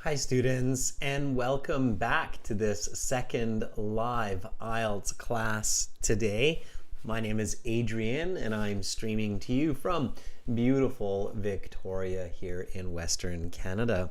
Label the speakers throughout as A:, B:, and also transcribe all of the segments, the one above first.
A: Hi students, and welcome back to this second live IELTS class today. My name is Adrian and I'm streaming to you from beautiful Victoria here in Western Canada.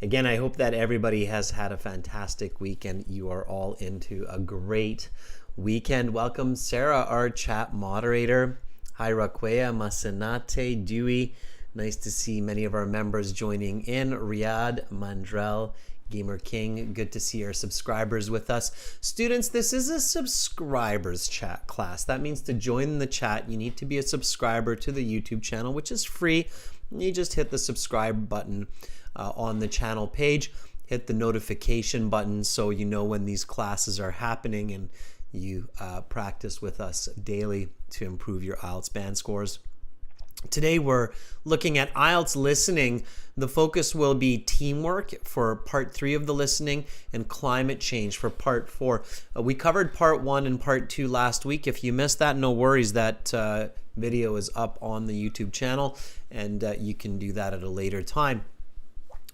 A: Again, I hope that everybody has had a fantastic weekend. You are all into a great weekend. Welcome Sarah, our chat moderator. Hi Raquea, Masenate, Dewey. Nice to see many of our members joining in. Riyadh, Mandrell, Gamer King. Good to see our subscribers with us. Students, this is a subscribers chat class. That means to join the chat, you need to be a subscriber to the YouTube channel, which is free. You just hit the subscribe button on the channel page. Hit the notification button so you know when these classes are happening and you practice with us daily to improve your IELTS band scores. Today we're looking at IELTS listening. The focus will be teamwork for part 3 of the listening and climate change for part 4. We covered part 1 and part 2 last week. If you missed that, no worries. That video is up on the YouTube channel and you can do that at a later time.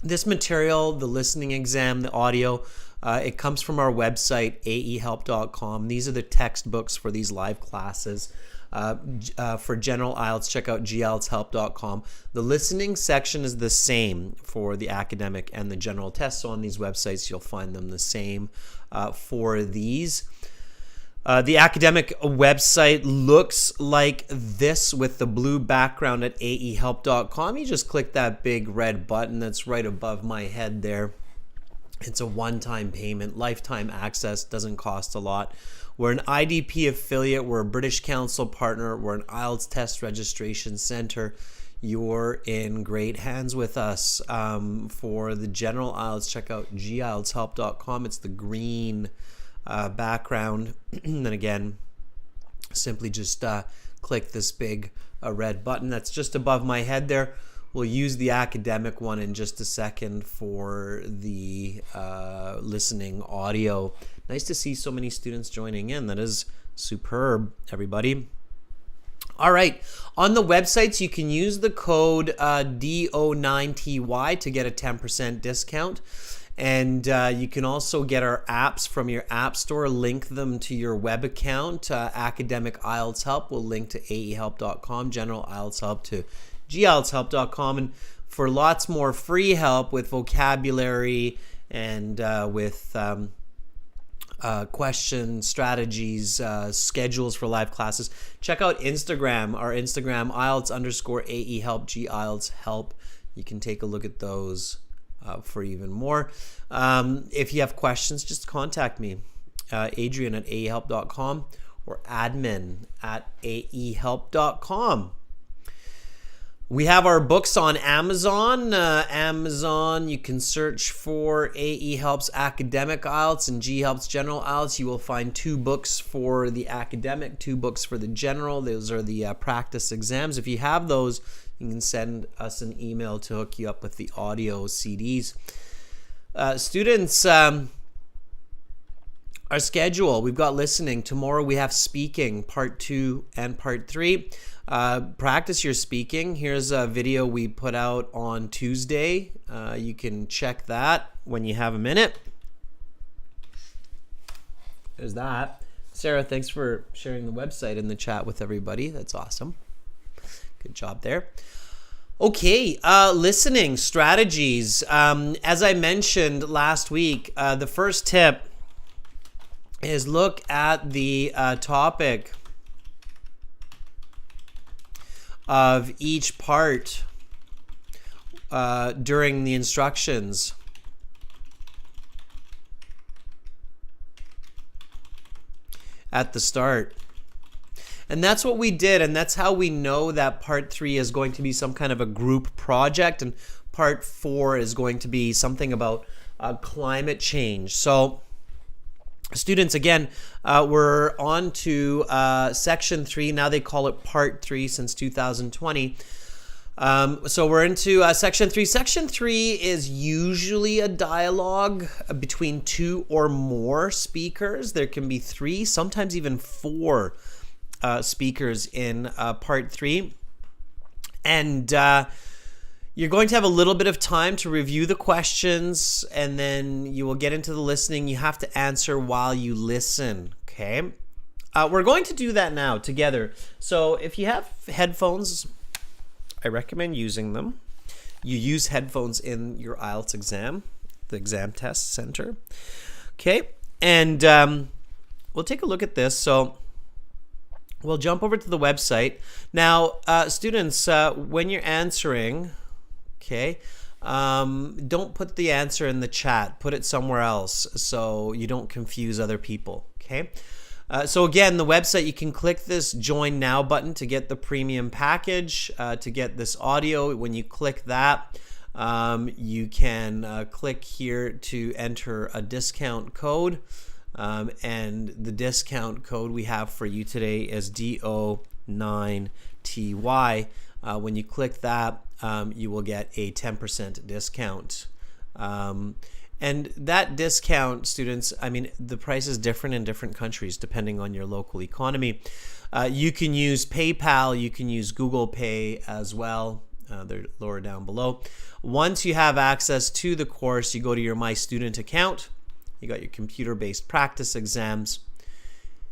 A: This material, the listening exam, the audio, it comes from our website, aehelp.com. These are the textbooks for these live classes. For general IELTS, check out gieltshelp.com. The listening section is the same for the academic and the general tests. So on these websites, you'll find them the same for these. The academic website looks like this with the blue background at aehelp.com. You just click that big red button that's right above my head there. It's a one-time payment, lifetime access, doesn't cost a lot. We're an IDP affiliate, we're a British Council partner, we're an IELTS test registration center. You're in great hands with us. For the general IELTS, check out gieltshelp.com. It's the green background. And then again, simply just click this big red button that's just above my head there. We'll use the academic one in just a second for the listening audio. Nice to see so many students joining in. That is superb, everybody. All right, on the websites, you can use the code DO9TY to get a 10% discount. And you can also get our apps from your app store, link them to your web account. Academic IELTS Help will link to aehelp.com, General IELTS Help to gieltshelp.com. And for lots more free help with vocabulary and with questions, strategies, schedules for live classes, check out Instagram, our Instagram, IELTS_AEHelp, GIELTS Help. You can take a look at those for even more. If you have questions, just contact me, Adrian at aehelp.com or admin at aehelp.com. We have our books on Amazon. Amazon, you can search for AE Helps Academic IELTS and G Helps General IELTS. You will find 2 books for the academic, 2 books for the general. Those are the practice exams. If you have those, you can send us an email to hook you up with the audio CDs. Students, our schedule, we've got listening. Tomorrow we have speaking, part 2 and part 3. Practice your speaking. Here's a video we put out on Tuesday. You can check that when you have a minute. There's that. Sarah, thanks for sharing the website in the chat with everybody. That's awesome. Good job there. Okay, listening strategies. As I mentioned last week, the first tip is look at the topic of each part during the instructions. At the start. And that's what we did, and that's how we know that part 3 is going to be some kind of a group project, and part 4 is going to be something about climate change. So students, again, we're on to section 3. Now they call it part 3 since 2020. So we're into section 3. Section 3 is usually a dialogue between 2 or more speakers. There can be 3, sometimes even 4 speakers in part 3. And You're going to have a little bit of time to review the questions, and then you will get into the listening. You have to answer while you listen, okay? We're going to do that now together. So if you have headphones, I recommend using them. You use headphones in your IELTS exam, the exam test center. Okay, and we'll take a look at this. So we'll jump over to the website. Now, students, when you're answering, okay, don't put the answer in the chat. Put it somewhere else so you don't confuse other people, okay? So again, the website, you can click this Join Now button to get the premium package, to get this audio. When you click that, you can click here to enter a discount code. And the discount code we have for you today is DO9TY. When you click that, you will get a 10% discount. And that discount, students, I mean, the price is different in different countries depending on your local economy. You can use PayPal, you can use Google Pay as well. They're lower down below. Once you have access to the course, you go to your My Student account. You got your computer-based practice exams,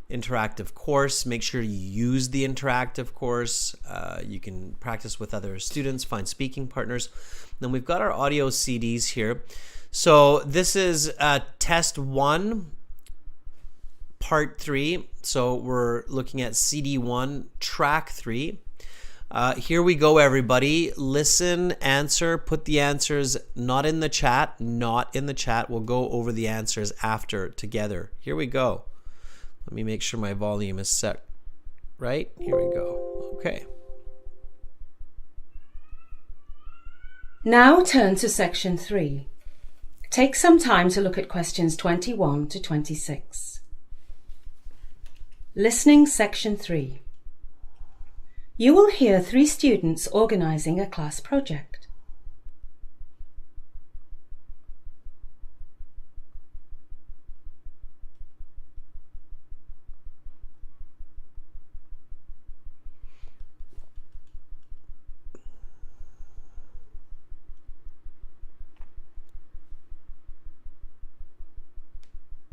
A: interactive course. Make sure you use the interactive course. You can practice with other students, find speaking partners. Then we've got our audio CDs here. So this is test 1, part 3. So we're looking at CD 1, track 3. Here we go, everybody. Listen, answer, put the answers not in the chat, not in the chat. We'll go over the answers after together. Here we go. Let me make sure my volume is set right. Here we go. Okay.
B: Now turn to section 3. Take some time to look at questions 21 to 26. Listening section 3. You will hear 3 students organising a class project.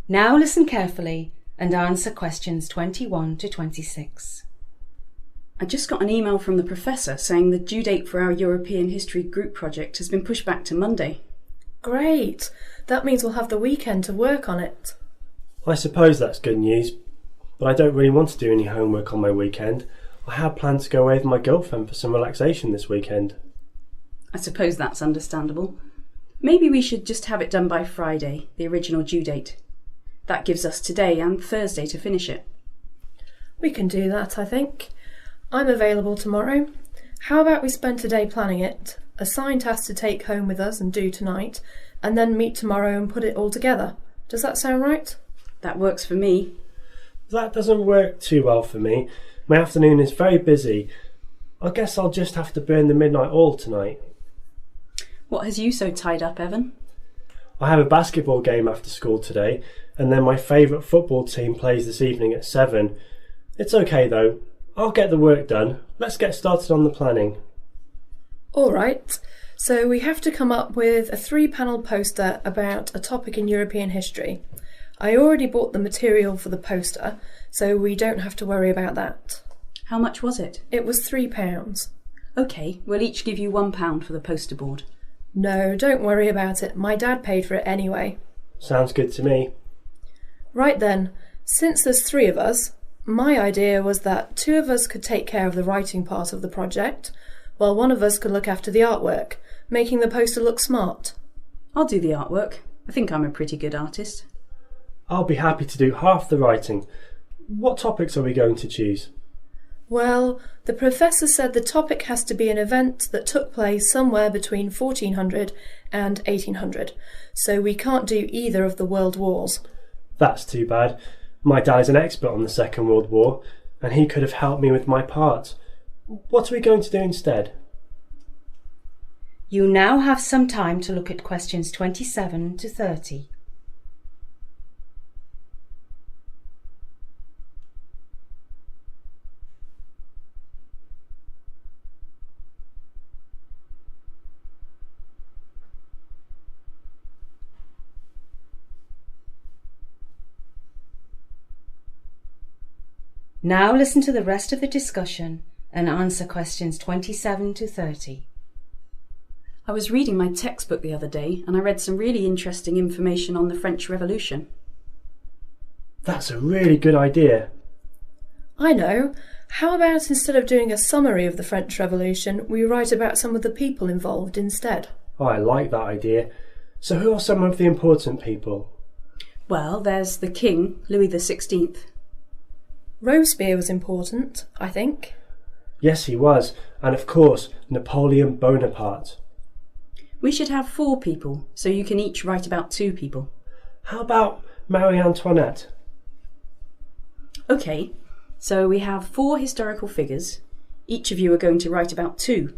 B: Now listen carefully and answer questions 21 to 26.
C: I just got an email from the professor saying the due date for our European History group project has been pushed back to Monday.
D: Great! That means we'll have the weekend to work on it.
E: I suppose that's good news, but I don't really want to do any homework on my weekend. I had planned to go away with my girlfriend for some relaxation this weekend.
C: I suppose that's understandable. Maybe we should just have it done by Friday, the original due date. That gives us today and Thursday to finish it.
D: We can do that, I think. I'm available tomorrow. How about we spend today planning it, assign tasks to take home with us and do tonight, and then meet tomorrow and put it all together? Does that sound right?
C: That works for me.
E: That doesn't work too well for me. My afternoon is very busy. I guess I'll just have to burn the midnight oil tonight.
C: What has you so tied up, Evan?
E: I have a basketball game after school today, and then my favourite football team plays this evening at 7. It's okay though. I'll get the work done. Let's get started on the planning.
D: All right. So we have to come up with a 3-panel poster about a topic in European history. I already bought the material for the poster, so we don't have to worry about that.
C: How much was it?
D: It was £3.
C: OK, we'll each give you £1 for the poster board.
D: No, don't worry about it. My dad paid for it anyway.
E: Sounds good to me.
D: Right then, since there's 3 of us, my idea was that 2 of us could take care of the writing part of the project, while 1 of us could look after the artwork, making the poster look smart.
C: I'll do the artwork. I think I'm a pretty good artist.
E: I'll be happy to do half the writing. What topics are we going to choose?
D: Well, the professor said the topic has to be an event that took place somewhere between 1400 and 1800, so we can't do either of the world wars.
E: That's too bad. My dad is an expert on the Second World War, and he could have helped me with my part. What are we going to do instead?
B: You now have some time to look at questions 27 to 30. Now listen to the rest of the discussion and answer questions 27 to 30.
C: I was reading my textbook the other day and I read some really interesting information on the French Revolution.
E: That's a really good idea.
D: I know. How about instead of doing a summary of the French Revolution, we write about some of the people involved instead?
E: Oh, I like that idea. So who are some of the important people?
C: Well, there's the King, Louis XVI.
D: Robespierre was important, I think.
E: Yes, he was. And of course, Napoleon Bonaparte.
C: We should have 4 people, so you can each write about 2 people.
E: How about Marie Antoinette?
C: Okay, so we have 4 historical figures. Each of you are going to write about 2.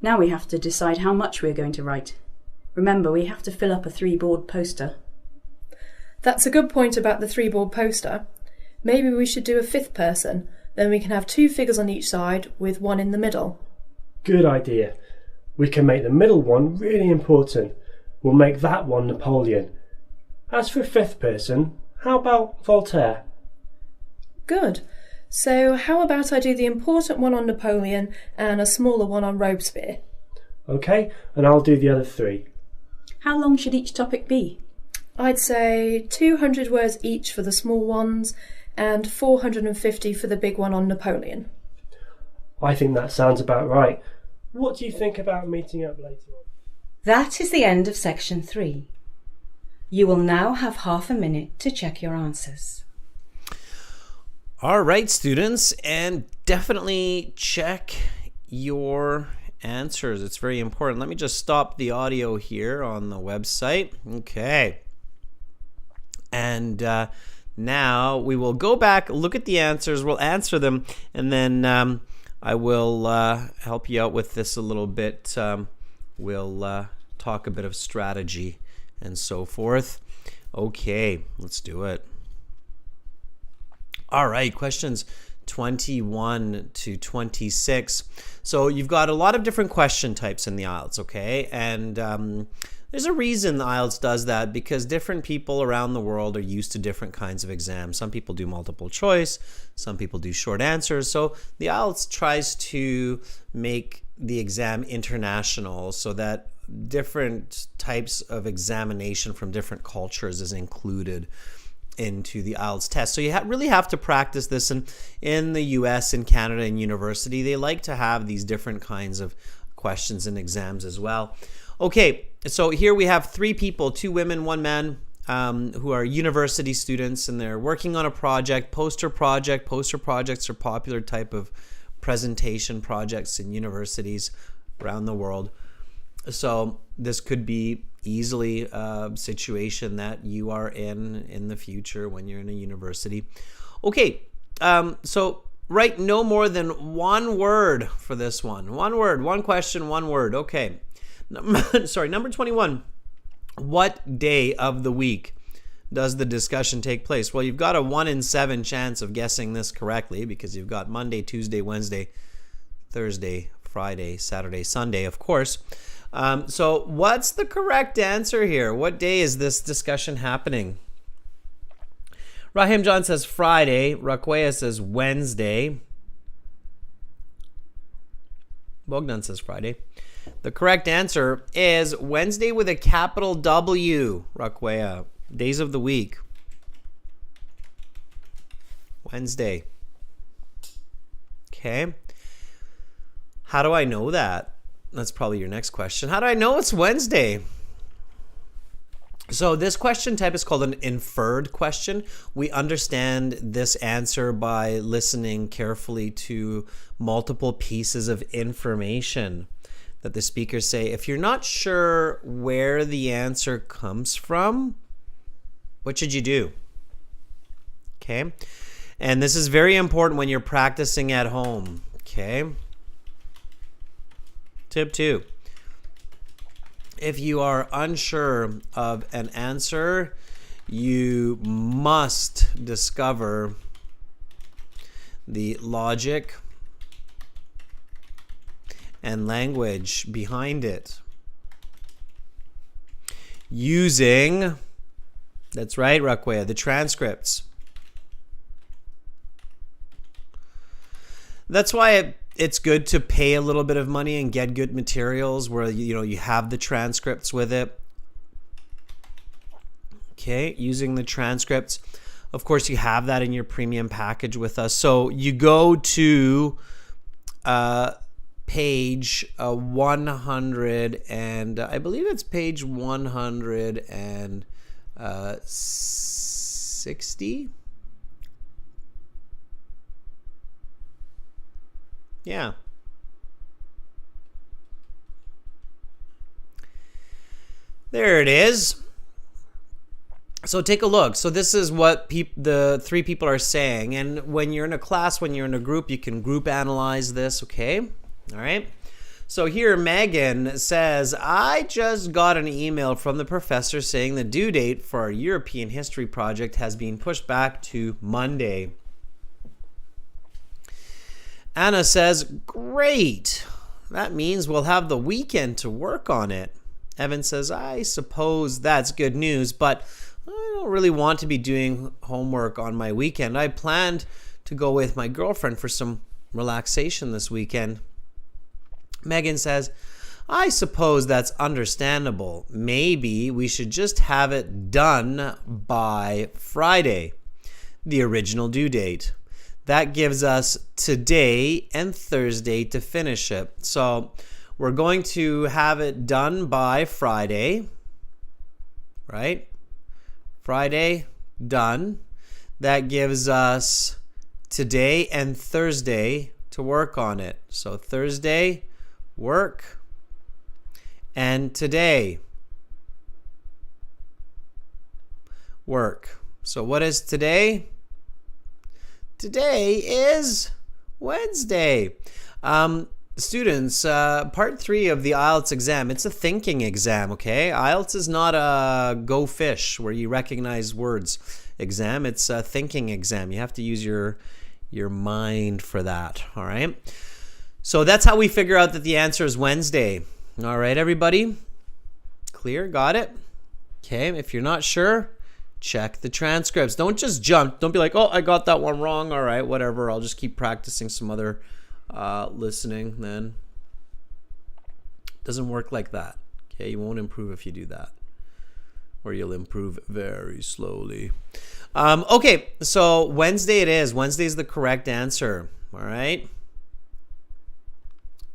C: Now we have to decide how much we're going to write. Remember, we have to fill up a 3-board poster.
D: That's a good point about the 3-board poster. Maybe we should do a 5th person, then we can have 2 figures on each side with 1 in the middle.
E: Good idea. We can make the middle one really important. We'll make that one Napoleon. As for a 5th person, how about Voltaire?
D: Good. So how about I do the important one on Napoleon and a smaller one on Robespierre?
E: Okay, and I'll do the other 3.
C: How long should each topic be?
D: I'd say 200 words each for the small ones and 450 for the big one on Napoleon.
E: I think that sounds about right. What do you think about meeting up later on?
B: That is the end of section 3. You will now have half a minute to check your answers.
A: All right, students, and definitely check your answers. It's very important. Let me just stop the audio here on the website. Okay. And now we will go back, look at the answers, we'll answer them, and then I will help you out with this a little bit. We'll talk a bit of strategy and so forth. Okay, let's do it. All right, questions 21 to 26. So you've got a lot of different question types in the IELTS, okay? And there's a reason the IELTS does that, because different people around the world are used to different kinds of exams. Some people do multiple choice, some people do short answers. So the IELTS tries to make the exam international so that different types of examination from different cultures is included into the IELTS test. So you really have to practice this. And in the US, in Canada, and university, they like to have these different kinds of questions and exams as well. Okay, so here we have 3 people, 2 women, 1 man, who are university students, and they're working on a project, poster project. Poster projects are popular type of presentation projects in universities around the world. So this could be easily a situation that you are in the future when you're in a university. Okay, so write no more than 1 word for this one. 1 word, 1 question, 1 word. Okay. Sorry, number 21. What day of the week does the discussion take place? Well, you've got a 1 in 7 chance of guessing this correctly, because you've got Monday, Tuesday, Wednesday, Thursday, Friday, Saturday, Sunday, of course. So what's the correct answer here? What day is this discussion happening? Rahim John says Friday. Raquea says Wednesday. Bogdan says Friday. The correct answer is Wednesday with a capital W, Raquea. Days of the week. Wednesday. Okay. How do I know that? That's probably your next question. How do I know it's Wednesday? So this question type is called an inferred question. We understand this answer by listening carefully to multiple pieces of information that the speakers say. If you're not sure where the answer comes from, what should you do? Okay. And this is very important when you're practicing at home. Okay. Tip 2. If you are unsure of an answer, you must discover the logic and language behind it using, that's right, Raquea, the transcripts. That's why it's good to pay a little bit of money and get good materials where you have the transcripts with it. Okay, using the transcripts. Of course, you have that in your premium package with us. So you go to page 100, and I believe it's page 160. Yeah. There it is. So take a look. So this is what the three people are saying. And when you're in a class, when you're in a group, you can group analyze this, okay? All right. So here Megan says, I just got an email from the professor saying the due date for our European history project has been pushed back to Monday. Anna says, great. That means we'll have the weekend to work on it. Evan says, I suppose that's good news, but I don't really want to be doing homework on my weekend. I planned to go with my girlfriend for some relaxation this weekend. Megan says, I suppose that's understandable. Maybe we should just have it done by Friday, the original due date. That gives us today and Thursday to finish it. So we're going to have it done by Friday, right? Friday, done. That gives us today and Thursday to work on it. So Thursday, work, and today, work. So what is today? Today is Wednesday. Students, part 3 of the IELTS exam, it's a thinking exam, okay? IELTS is not a go fish where you recognize words exam. It's a thinking exam. You have to use your mind for that, all right? So that's how we figure out that the answer is Wednesday. All right, everybody? Clear? Got it? Okay, if you're not sure, check the transcripts. Don't just jump. Don't be like, oh, I got that one wrong. All right, whatever. I'll just keep practicing some other listening then. Doesn't work like that. Okay, you won't improve if you do that. Or you'll improve very slowly. Okay, so Wednesday it is. Wednesday is the correct answer. All right?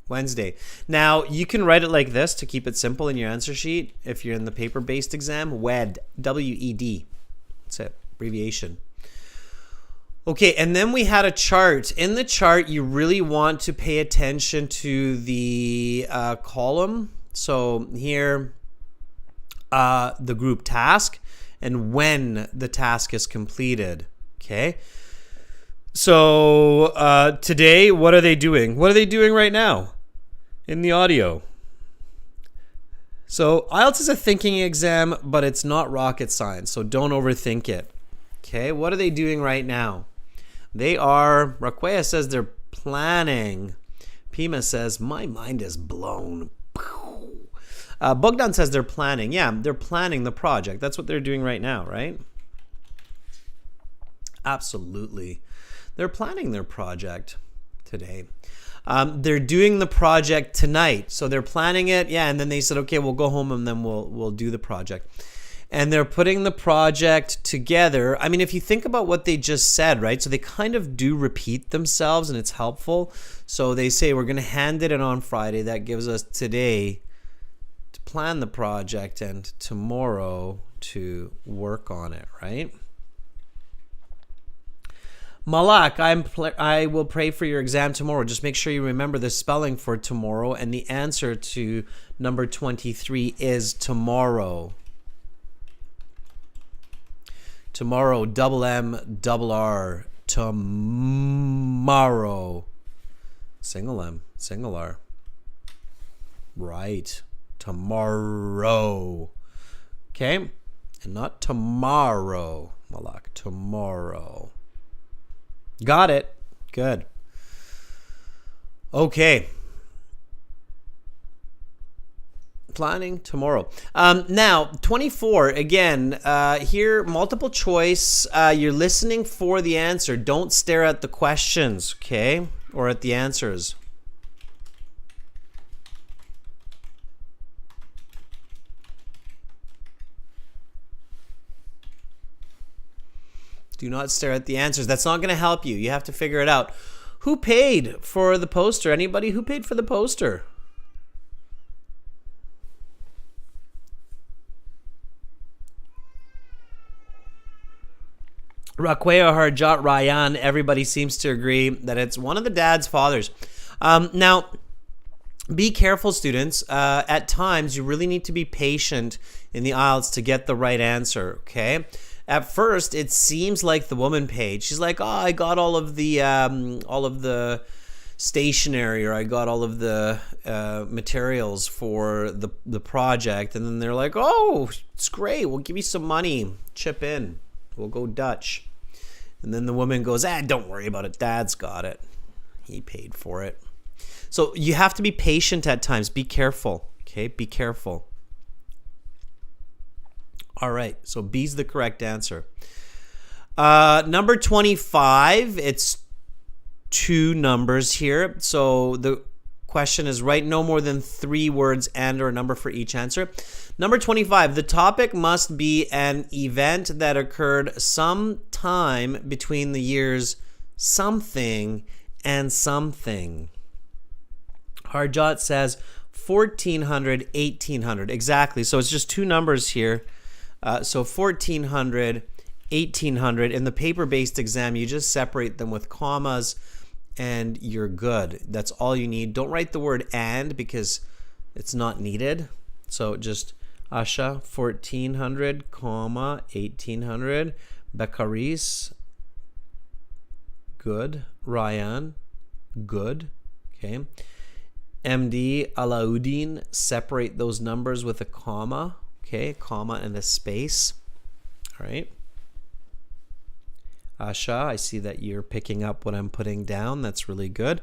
A: Wednesday. Now, you can write it like this to keep it simple in your answer sheet. If you're in the paper-based exam, WED, W-E-D. That's it, abbreviation. Okay, and then we had a chart. In the chart, you really want to pay attention to the column. So here, the group task and when the task is completed. Okay. So today, what are they doing? What are they doing right now in the audio? So IELTS is a thinking exam, but it's not rocket science. So don't overthink it. Okay, what are they doing right now? They are, Raquea says they're planning. Pima says, my mind is blown. Bogdan says they're planning. Yeah, they're planning the project. That's what they're doing right now, right? Absolutely. They're planning their project today. They're doing the project tonight. So they're planning it. Yeah, and then they said, okay, we'll go home and then we'll do the project. And they're putting the project together. I mean, if you think about what they just said, right? So they kind of do repeat themselves and it's helpful. So they say we're going to hand it in on Friday. That gives us today to plan the project and tomorrow to work on it, right? Malak, I will pray for your exam tomorrow. Just make sure you remember the spelling for tomorrow. And the answer to number 23 is tomorrow. Tomorrow, double M, double R. Tomorrow. Single M, single R. Right. Tomorrow. Okay? And not tomorrow, Malak. Tomorrow. Got it. Good. Okay. Planning tomorrow. Now, 24, again, here, multiple choice. You're listening for the answer. Don't stare at the questions, okay? or at the answers? Do not stare at the answers. That's not going to help you. You have to figure it out. Who paid for the poster? Anybody who paid for the poster? Raquea, Harjat, Ryan, everybody seems to agree that it's one of the dad's fathers. Now, be careful, students. At times, you really need to be patient in the IELTS to get the right answer, okay? At first, it seems like the woman paid. She's like, oh, I got all of the stationery, or I got all of the materials for the project. And then they're like, oh, it's great. We'll give you some money. Chip in. We'll go Dutch. And then the woman goes, don't worry about it. Dad's got it. He paid for it. So you have to be patient at times. Be careful. Okay, be careful. All right, so B's the correct answer. Number 25, it's two numbers here. So the question is write no more than 3 words and or a number for each answer. Number 25, the topic must be an event that occurred sometime between the years something and something. Harjat says 1400, 1800. Exactly. So it's just two numbers here. So 1400, 1800. In the paper-based exam, you just separate them with commas and you're good. That's all you need. Don't write the word and because it's not needed. So just Asha, 1400, comma, 1800. Bekaris, good. Ryan, good. Okay. MD, Alauddin, separate those numbers with a comma. Okay, comma and a space. All right. Asha, I see that you're picking up what I'm putting down. That's really good.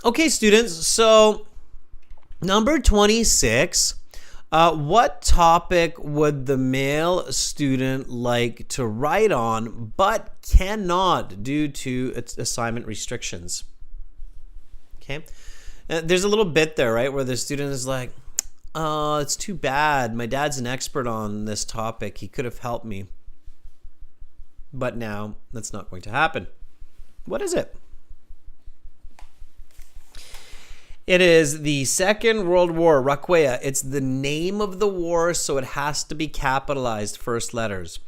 A: Okay, students, so number 26. What topic would the male student like to write on but cannot due to assignment restrictions? Okay. There's a little bit there, right, where the student is like, oh, it's too bad. My dad's an expert on this topic. He could have helped me. But now that's not going to happen. What is it? It is the Second World War, Raquea. It's the name of the war, so it has to be capitalized, first letters.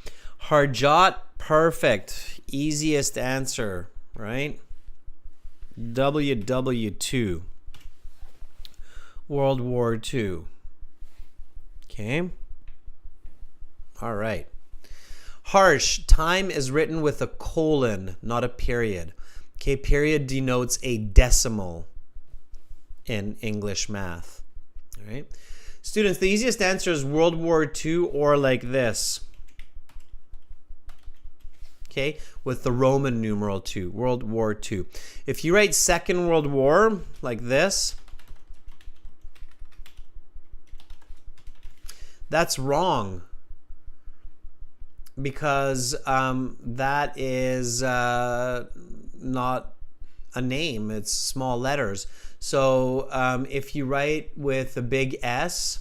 A: Harjat, perfect. Easiest answer, right? WW2. World War II. Okay. All right. Harsh, time is written with a colon, not a period. Okay, period denotes a decimal in English math. All right. Students, the easiest answer is World War II or like this. Okay, with the Roman numeral 2, World War II. If you write Second World War like this, that's wrong because that is not a name. It's small letters. So if you write with a big S,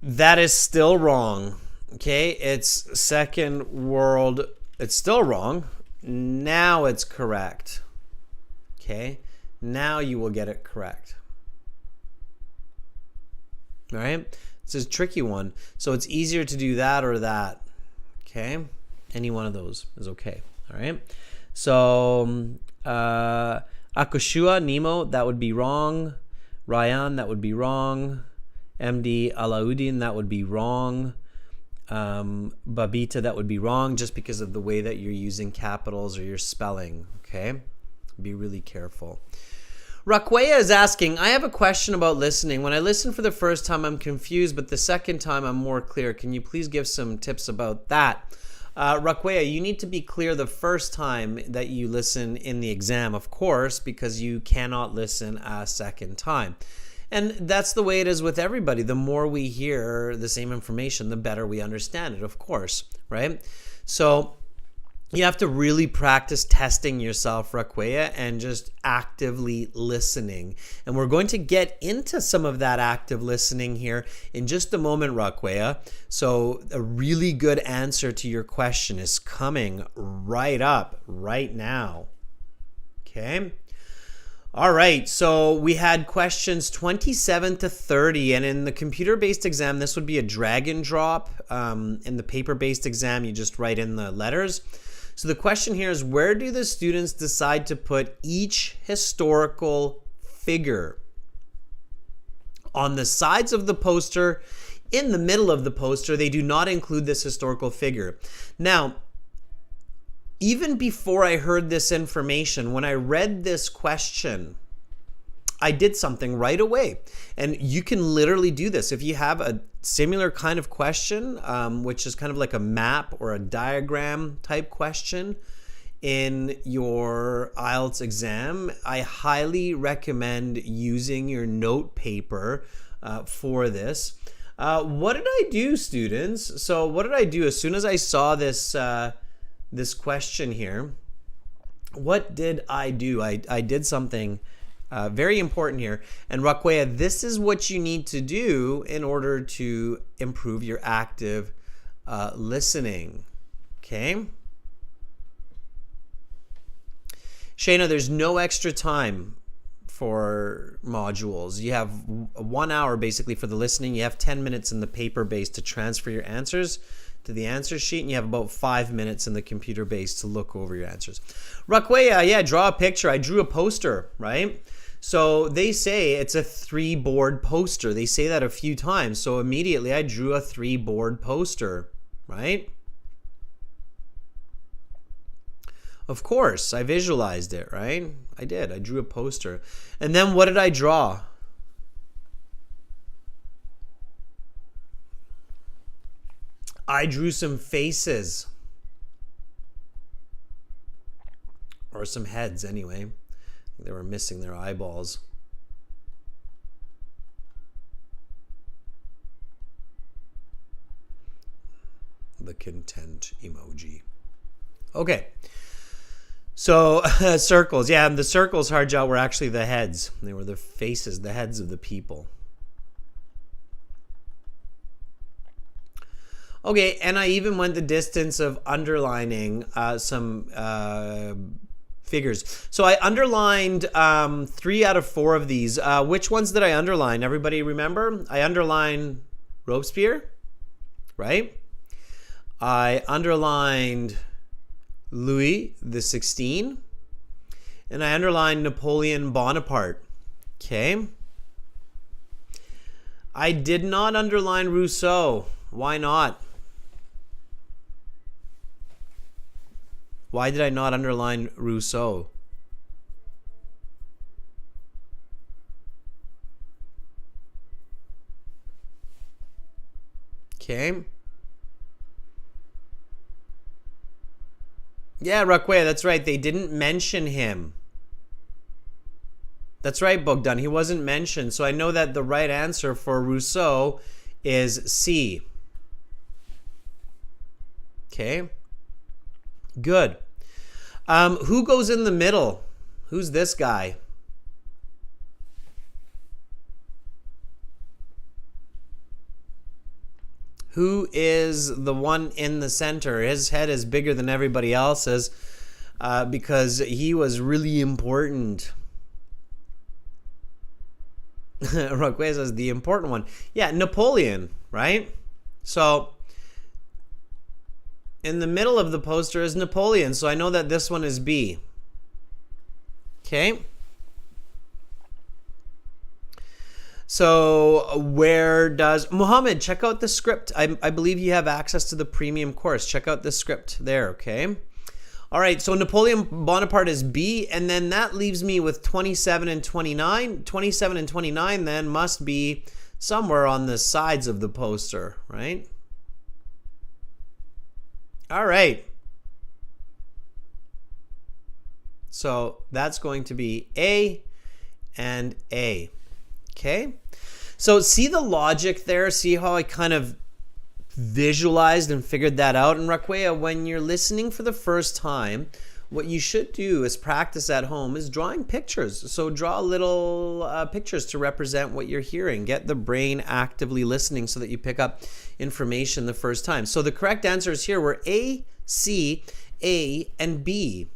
A: that is still wrong. Okay, it's Second World. It's still wrong. Now it's correct. Okay, now you will get it correct. All right, it's a tricky one. So it's easier to do that or that. Okay, any one of those is okay. All right, so Akushua, Nemo, that would be wrong. Ryan, that would be wrong. MD Alauddin, that would be wrong. Babita, that would be wrong just because of the way that you're using capitals or your spelling. Okay, be really careful. Raquea is asking, I have a question about listening. When I listen for the first time, I'm confused, but the second time I'm more clear. Can you please give some tips about that? Raquea, you need to be clear the first time that you listen in the exam, of course, because you cannot listen a second time. And that's the way it is with everybody. The more we hear the same information, the better we understand it, of course, right? So You have to really practice testing yourself, Raquea, and just actively listening. And we're going to get into some of that active listening here in just a moment, Raquea. So a really good answer to your question is coming right up right now. Okay. All right, so we had questions 27 to 30, and in the computer-based exam, this would be a drag and drop. In the paper-based exam, you just write in the letters. So the question here is, where do the students decide to put each historical figure? On the sides of the poster, in the middle of the poster, they do not include this historical figure. Now, even before I heard this information, when I read this question, I did something right away. And you can literally do this. If you have a similar kind of question, which is kind of like a map or a diagram type question in your IELTS exam, I highly recommend using your note paper for this. What did I do, students? So what did I do as soon as I saw this this question here? What did I do? I did something very important here. And Raquea, this is what you need to do in order to improve your active listening. Okay? Shayna, there's no extra time for modules. You have 1 hour basically for the listening. You have 10 minutes in the paper base to transfer your answers to the answer sheet, and you have about 5 minutes in the computer base to look over your answers. Raquea, yeah, draw a picture. I drew a poster, right? So they say it's a 3-board poster. They say that a few times. So immediately I drew a 3-board poster, right? Of course, I visualized it, right? I did. I drew a poster. And then what did I draw? I drew some faces. Or some heads, anyway. They were missing their eyeballs. The content emoji. Okay. So, circles. Yeah, the circles, Harjot, were actually the heads. They were the faces, the heads of the people. Okay, and I even went the distance of underlining some figures. So I underlined 3 out of 4 of these. Which ones did I underline? Everybody remember? I underlined Robespierre, right? I underlined Louis the 16, and I underlined Napoleon Bonaparte. Okay. I did not underline Rousseau. Why not? Why did I not underline Rousseau? Okay. Yeah, Raquea, that's right. They didn't mention him. That's right, Bogdan. He wasn't mentioned. So I know that the right answer for Rousseau is C. Okay. Good. Who goes in the middle? Who's this guy? Who is the one in the center? His head is bigger than everybody else's because he was really important. Raquez says the important one. Yeah, Napoleon, right? So in the middle of the poster is Napoleon. So I know that this one is B. Okay. So where does Mohammed, check out the script. I believe you have access to the premium course. Check out the script there, okay? All right, so Napoleon Bonaparte is B, and then that leaves me with 27 and 29. 27 and 29 then must be somewhere on the sides of the poster, right? All right. So that's going to be A and A. Okay, so see the logic there? See how I kind of visualized and figured that out. And Raquea, when you're listening for the first time, what you should do is practice at home is drawing pictures. So draw little pictures to represent what you're hearing. Get the brain actively listening so that you pick up information the first time. So the correct answers here were A, C, A, and B.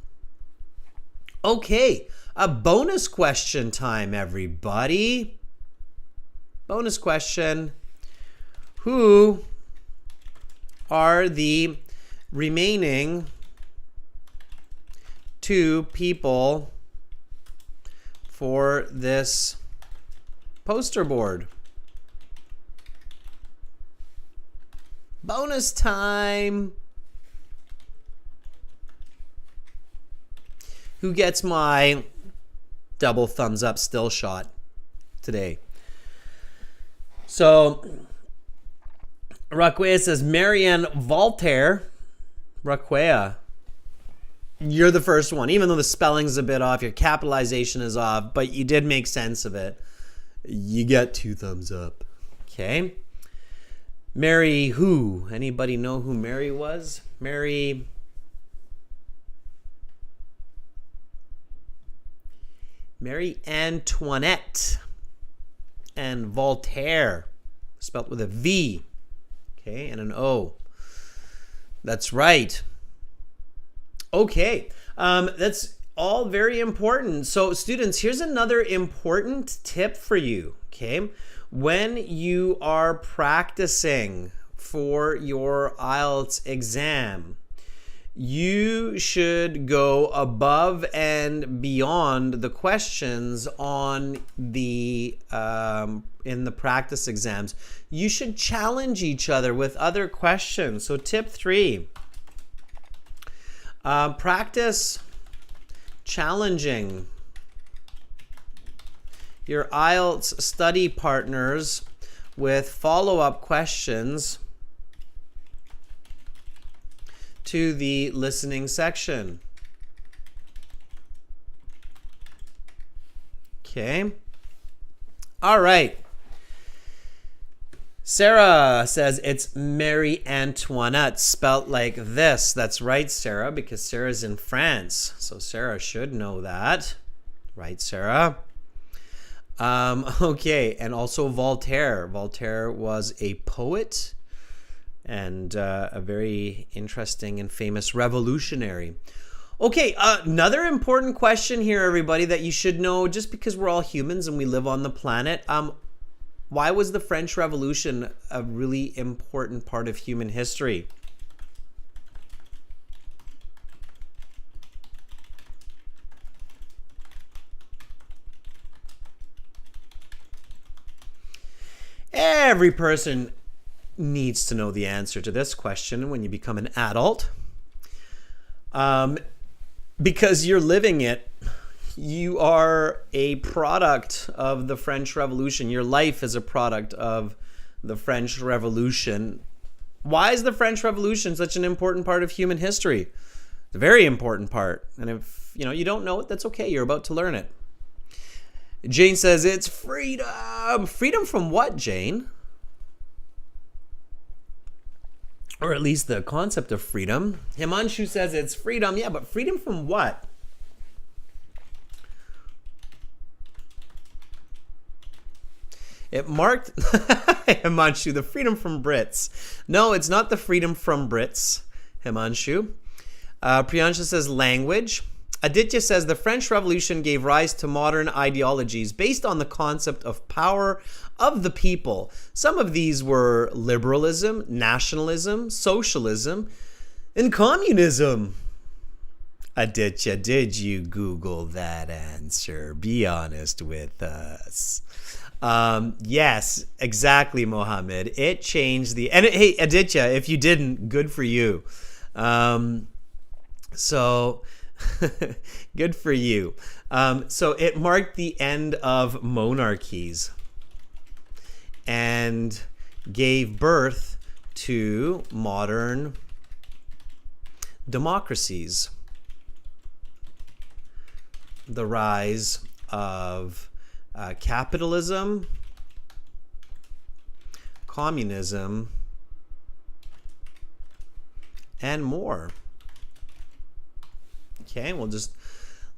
A: Okay, a bonus question time, everybody. Bonus question. Who are the remaining 2 people for this poster board? Bonus time. Who gets my double thumbs up still shot today? So Raquea says Marianne Voltaire. Raquea, you're the first one. Even though the spelling's a bit off, your capitalization is off, but you did make sense of it. You get 2 thumbs up. Okay. Mary who? Anybody know who Mary was? Mary Antoinette. And Voltaire, spelled with a V, okay, and an O. That's right. Okay, that's all very important. So students, here's another important tip for you, okay? When you are practicing for your IELTS exam, you should go above and beyond the questions on the in the practice exams. You should challenge each other with other questions. So tip 3, practice challenging your IELTS study partners with follow-up questions to the listening section. Okay. All right. Sarah says it's Marie Antoinette, spelt like this. That's right, Sarah, because Sarah's in France. So Sarah should know that. Right, Sarah? Okay, and also Voltaire. Voltaire was a poet and a very interesting and famous revolutionary. Okay, another important question here, everybody, that you should know, just because we're all humans and we live on the planet. Why was the French Revolution a really important part of human history? Every person needs to know the answer to this question when you become an adult. Because you're living it. You are a product of the French Revolution. Your life is a product of the French Revolution. Why is the French Revolution such an important part of human history? It's a very important part. And if you don't know it, that's okay. You're about to learn it. Jane says it's freedom. Freedom from what, Jane? Or at least the concept of freedom. Himanshu says it's freedom. Yeah, but freedom from what? It marked Himanshu, the freedom from Brits. No, it's not the freedom from Brits, Himanshu. Priyansha says language. Aditya says the French Revolution gave rise to modern ideologies based on the concept of power of the people. Some of these were liberalism, nationalism, socialism, and communism. Aditya, did you Google that answer? Be honest with us. Yes, exactly, Mohammed. It changed the... And hey, Aditya, if you didn't, good for you. Good for you. So it marked the end of monarchies and gave birth to modern democracies. The rise of capitalism, communism, and more. Okay, we'll just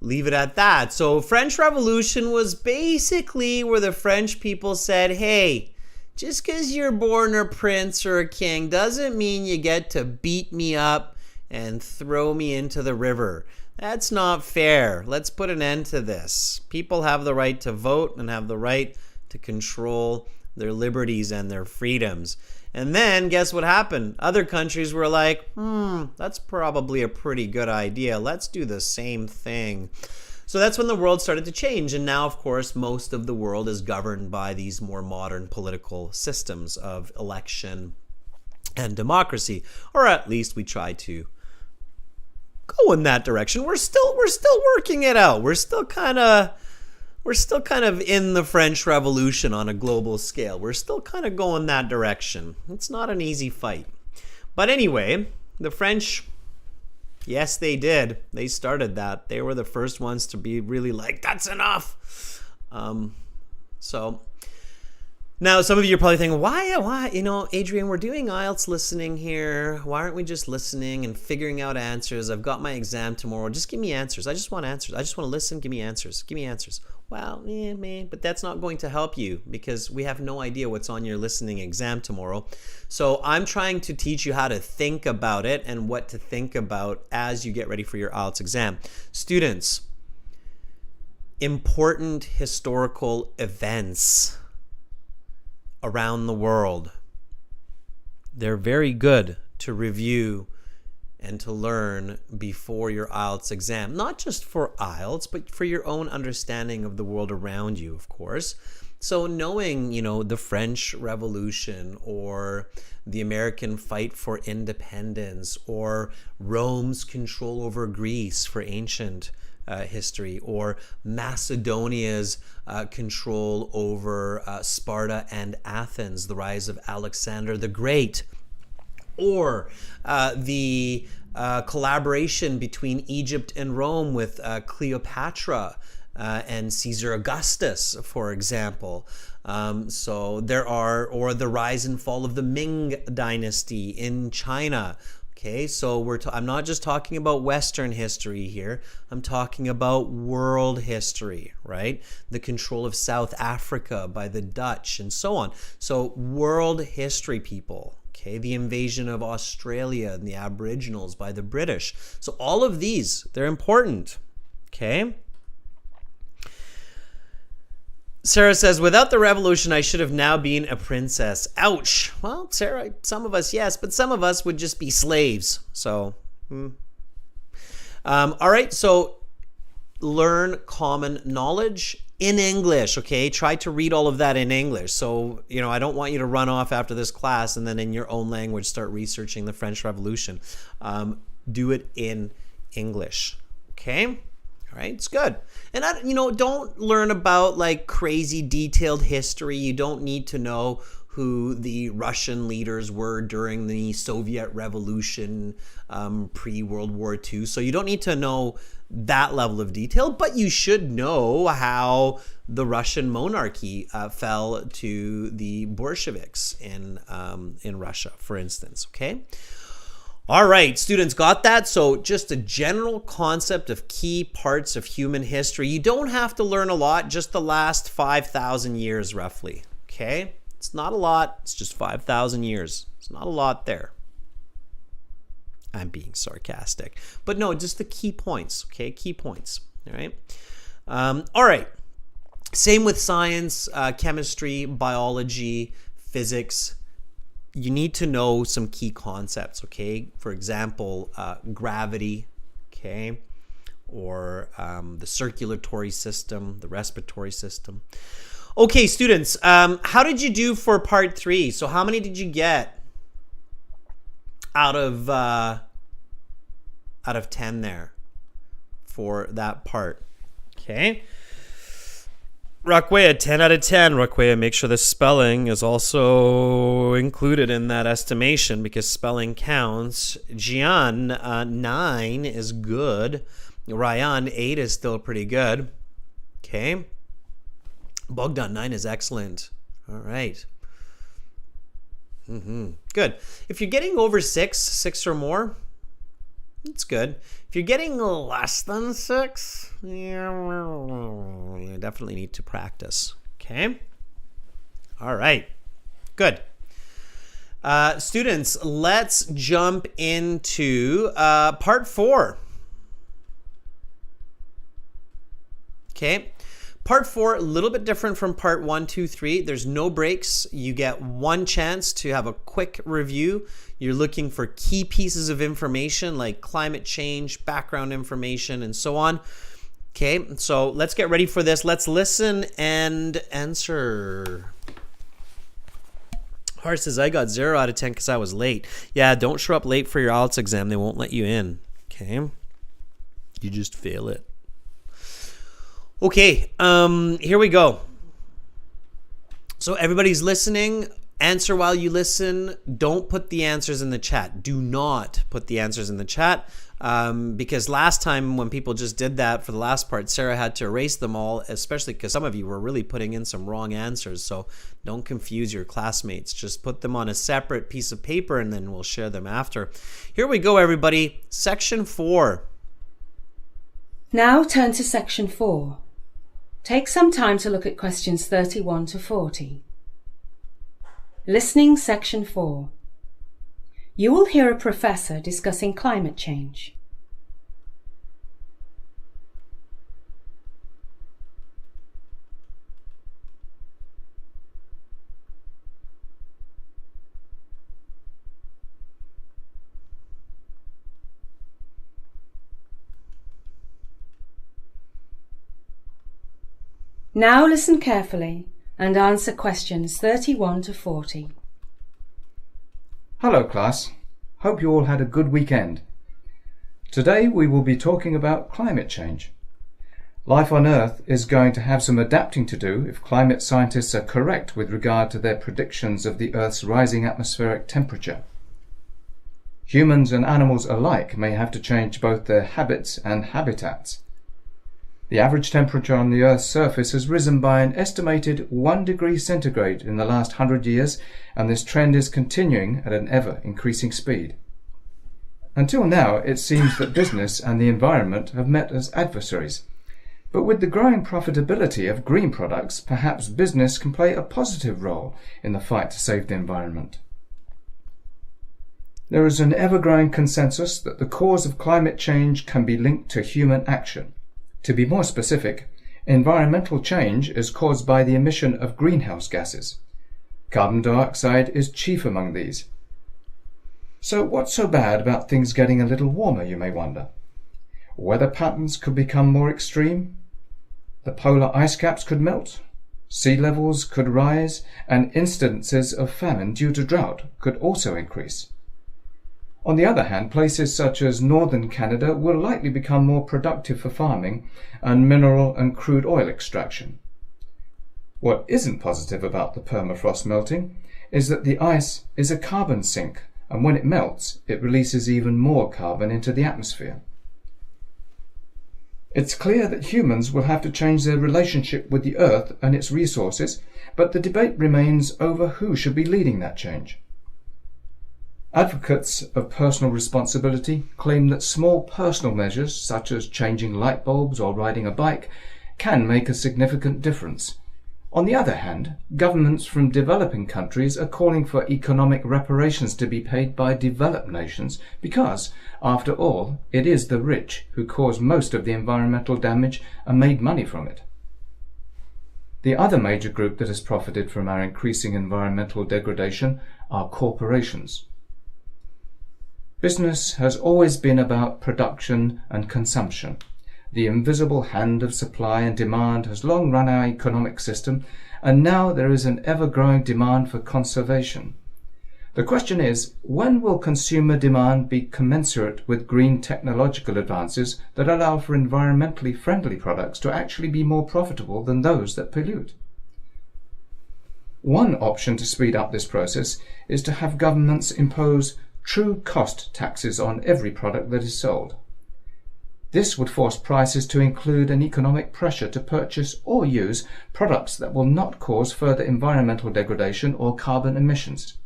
A: leave it at that. So French Revolution was basically where the French people said, hey, just because you're born a prince or a king doesn't mean you get to beat me up and throw me into the river. That's not fair. Let's put an end to this. People have the right to vote and have the right to control their liberties and their freedoms. And then guess what happened? Other countries were like, that's probably a pretty good idea. Let's do the same thing. So that's when the world started to change. And now, of course, most of the world is governed by these more modern political systems of election and democracy. Or at least we try to go in that direction. We're still working it out. We're still kind of in the French Revolution on a global scale. We're still kind of going that direction. It's not an easy fight. But anyway, the French, yes, they did. They started that. They were the first ones to be really like, that's enough. So now some of you are probably thinking, why? Adrian, we're doing IELTS listening here. Why aren't we just listening and figuring out answers? I've got my exam tomorrow. Just give me answers. I just want answers. I just want to listen. Give me answers. Give me answers. Well, but that's not going to help you because we have no idea what's on your listening exam tomorrow. So I'm trying to teach you how to think about it and what to think about as you get ready for your IELTS exam. Students, important historical events around the world. They're very good to review and to learn before your IELTS exam. Not just for IELTS, but for your own understanding of the world around you, of course. So knowing, the French Revolution or the American fight for independence or Rome's control over Greece for ancient history, or Macedonia's control over Sparta and Athens, the rise of Alexander the Great, or the collaboration between Egypt and Rome with Cleopatra and Caesar Augustus, for example. So there are, or the rise and fall of the Ming Dynasty in China. Okay, so I'm not just talking about Western history here. I'm talking about world history, right? The control of South Africa by the Dutch and so on. So world history, people. Okay, the invasion of Australia and the Aboriginals by the British. So all of these, they're important. Okay. Sarah says, without the revolution, I should have now been a princess. Ouch. Well, Sarah, some of us, yes, but some of us would just be slaves. So, all right. So learn common knowledge in English. Okay. Try to read all of that in English. So, I don't want you to run off after this class and then in your own language start researching the French Revolution. Do it in English. Okay. All right, it's good. And don't learn about like crazy detailed history. You don't need to know who the Russian leaders were during the Soviet Revolution pre-World War II. So you don't need to know that level of detail, but you should know how the Russian monarchy fell to the Bolsheviks in Russia, for instance. Okay. All right, students, got that? So just a general concept of key parts of human history. You don't have to learn a lot, just the last 5,000 years roughly, okay? It's not a lot, it's just 5,000 years. It's not a lot there. I'm being sarcastic. But no, just the key points, okay? Key points, all right? All right, same with science, chemistry, biology, physics. You need to know some key concepts, okay? For example, gravity, okay? Or the circulatory system, the respiratory system. Okay, students, how did you do for part 3? So how many did you get out of 10 there for that part? Okay. Rakwea, 10 out of 10. Rakwea, make sure the spelling is also included in that estimation because spelling counts. Jian, 9 is good. Ryan, 8 is still pretty good. Okay. Bogdan, 9 is excellent. All right. Good. If you're getting over 6 or more, It's good. If you're getting less than 6, you definitely need to practice. Okay? All right. Good. Students, let's jump into part 4. Okay? Part 4, a little bit different from part 1, 2, 3. There's no breaks. You get one chance to have a quick review. You're looking for key pieces of information like climate change, background information, and so on. Okay, so let's get ready for this. Let's listen and answer. Har says, I got 0 out of 10 because I was late. Yeah, don't show up late for your IELTS exam. They won't let you in. Okay? You just fail it. Okay, here we go. So everybody's listening. Answer while you listen. Don't put the answers in the chat. Do not put the answers in the chat. Because last time when people just did that for the last part, Sarah had to erase them all, especially because some of you were really putting in some wrong answers. So don't confuse your classmates. Just put them on a separate piece of paper and then we'll share them after. Here we go, everybody. Section 4.
B: Now turn to section 4. Take some time to look at questions 31 to 40. Listening section 4. You will hear a professor discussing climate change. Now listen carefully and answer questions 31 to 40.
F: Hello class, hope you all had a good weekend. Today we will be talking about climate change. Life on Earth is going to have some adapting to do if climate scientists are correct with regard to their predictions of the Earth's rising atmospheric temperature. Humans and animals alike may have to change both their habits and habitats. The average temperature on the Earth's surface has risen by an estimated 1 degree centigrade in the last 100 years, and this trend is continuing at an ever-increasing speed. Until now, it seems that business and the environment have met as adversaries. But with the growing profitability of green products, perhaps business can play a positive role in the fight to save the environment. There is an ever-growing consensus that the cause of climate change can be linked to human action. To be more specific, environmental change is caused by the emission of greenhouse gases. Carbon dioxide is chief among these. So what's so bad about things getting a little warmer, you may wonder? Weather patterns could become more extreme. The polar ice caps could melt. Sea levels could rise, and incidences of famine due to drought could also increase. On the other hand, places such as northern Canada will likely become more productive for farming and mineral and crude oil extraction. What isn't positive about the permafrost melting is that the ice is a carbon sink, and when it melts, it releases even more carbon into the atmosphere. It's clear that humans will have to change their relationship with the Earth and its resources, but the debate remains over who should be leading that change. Advocates of personal responsibility claim that small personal measures, such as changing light bulbs or riding a bike, can make a significant difference. On the other hand, governments from developing countries are calling for economic reparations to be paid by developed nations because, after all, it is the rich who cause most of the environmental damage and made money from it. The other major group that has profited from our increasing environmental degradation are corporations. Business has always been about production and consumption. The invisible hand of supply and demand has long run our economic system, and now there is an ever-growing demand for conservation. The question is, when will consumer demand be commensurate with green technological advances that allow for environmentally friendly products to actually be more profitable than those that pollute? One option to speed up this process is to have governments impose true cost taxes on every product that is sold. This would force prices to include an economic pressure to purchase or use products that will not cause further environmental degradation or carbon emissions.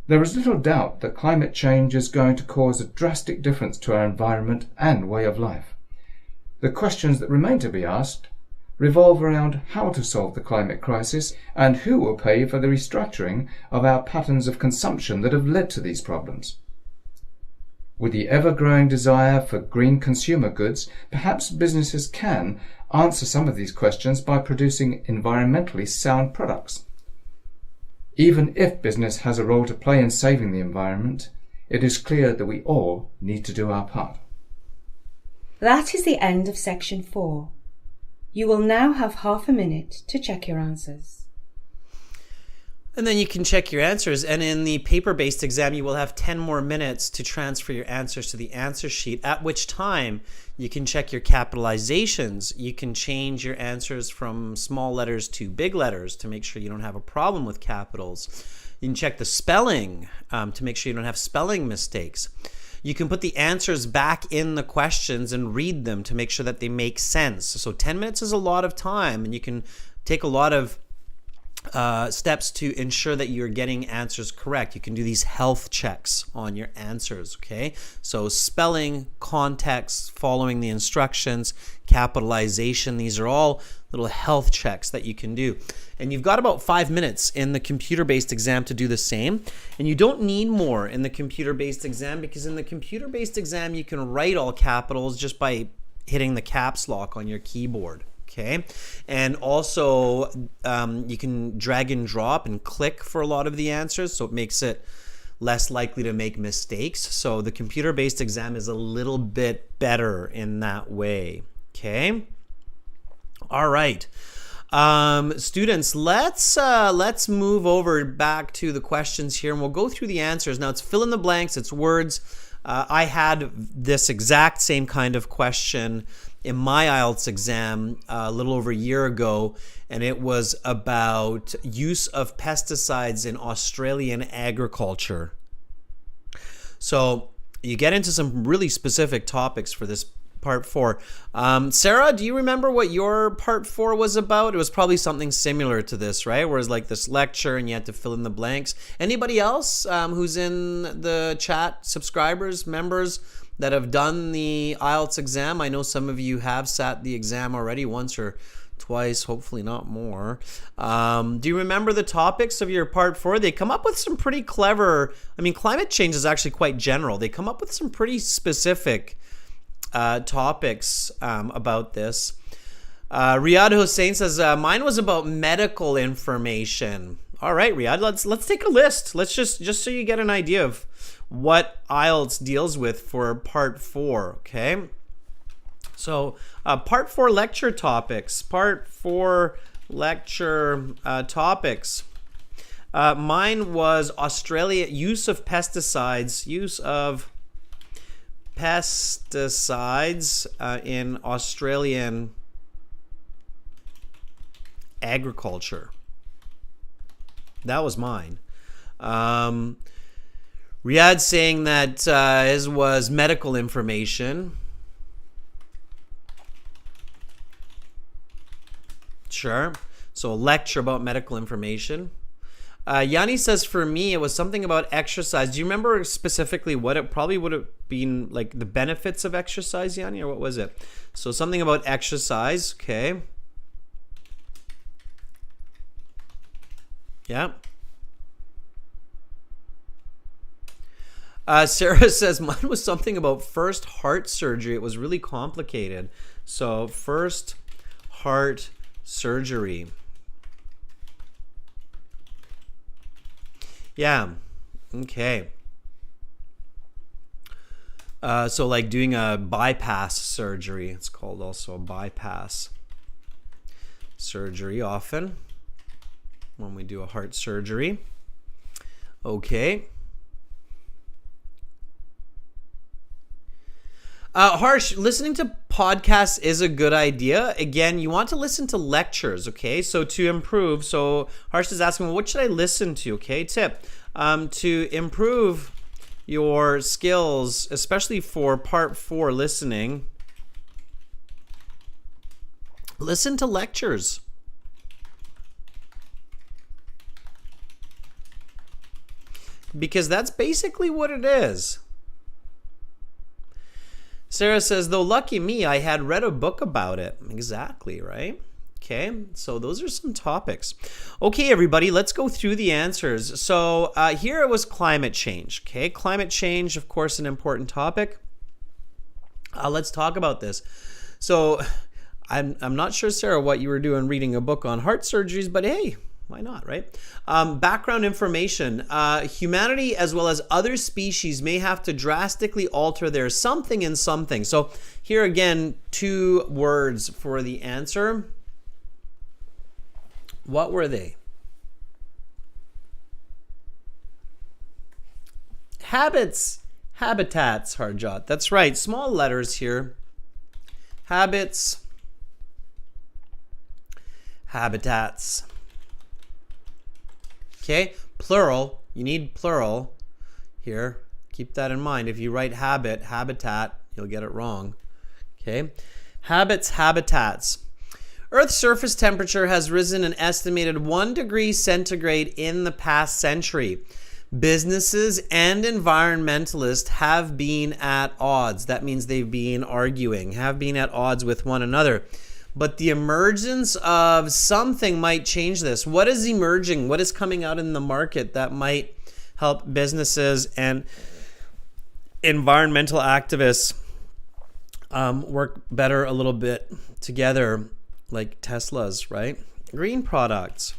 F: There is little doubt that climate change is going to cause a drastic difference to our environment and way of life. The questions that remain to be asked revolve around how to solve the climate crisis and who will pay for the restructuring of our patterns of consumption that have led to these problems. With the ever-growing desire for green consumer goods, perhaps businesses can answer some of these questions by producing environmentally sound products. Even if business has a role to play in saving the environment, it is clear that we all need to do our part.
B: That is the end of section 4. You will now have half a minute to check your answers.
A: And then you can check your answers. And in the paper-based exam, you will have 10 more minutes to transfer your answers to the answer sheet, at which time you can check your capitalizations. You can change your answers from small letters to big letters to make sure you don't have a problem with capitals. You can check the spelling to make sure you don't have spelling mistakes. You can put the answers back in the questions and read them to make sure that they make sense. So 10 minutes is a lot of time, and you can take a lot of steps to ensure that you're getting answers correct. You can do these health checks on your answers, okay? So spelling, context, following the instructions, capitalization, these are all little health checks that you can do. And you've got about 5 minutes in the computer-based exam to do the same. And you don't need more in the computer-based exam, because in the computer-based exam, you can write all capitals just by hitting the caps lock on your keyboard. Okay, and also you can drag and drop and click for a lot of the answers, so it makes it less likely to make mistakes. So the computer-based exam is a little bit better in that way. Okay, all right, students, let's move over back to the questions here, and we'll go through the answers. Now it's fill in the blanks, it's words. I had this exact same kind of question in my IELTS exam a little over a year ago, and it was about use of pesticides in Australian agriculture. So you get into some really specific topics for this part 4. Sarah, do you remember what your part 4 was about? It was probably something similar to this, right? Where it's like this lecture and you had to fill in the blanks. Anybody else who's in the chat, subscribers, members, that have done the IELTS exam? I know some of you have sat the exam already once or twice, hopefully not more. Do you remember the topics of your part 4? They come up with some pretty clever, I mean, climate change is actually quite general. They come up with some pretty specific topics about this. Riyad Hussein says, mine was about medical information. All right, Riyad, let's take a list. Let's just so you get an idea of what IELTS deals with for part 4, okay? So part 4 lecture topics. Part 4 lecture topics. Mine was Australia, use of pesticides in Australian agriculture. That was mine. Riyadh saying that his was medical information. Sure. So a lecture about medical information. Yanni says for me it was something about exercise. Do you remember specifically what it probably would have been, like the benefits of exercise, Yanni, or what was it? So something about exercise. Okay. Yeah. Sarah says mine was something about first heart surgery. It was really complicated. So first heart surgery. Yeah. Okay. So like doing a bypass surgery. It's called also a bypass surgery often when we do a heart surgery. Okay. Harsh, listening to podcasts is a good idea. Again, you want to listen to lectures, okay? So to improve, so Harsh is asking, well, what should I listen to, okay? Tip, to improve your skills, especially for part 4 listening, listen to lectures. because that's basically what it is. Sarah says, though lucky me, I had read a book about it. Exactly, right? Okay, so those are some topics. Okay, everybody, let's go through the answers. So here it was climate change. Okay, climate change, of course, an important topic. Let's talk about this. So I'm not sure, Sarah, what you were doing reading a book on heart surgeries, but hey, why not, right? Background information. Humanity as well as other species may have to drastically alter their something and something. So here again, 2 words for the answer. What were they? Habits, habitats, Harjot. That's right, small letters here. Habits, habitats. Okay, plural. You need plural here. Keep that in mind. If you write habit, habitat, you'll get it wrong. Okay, habits, habitats. Earth's surface temperature has risen an estimated 1 degree centigrade in the past century. Businesses and environmentalists have been at odds. That means they've been arguing, have been at odds with one another. But the emergence of something might change this. What is emerging? What is coming out in the market that might help businesses and environmental activists work better a little bit together, like Tesla's, right? Green products.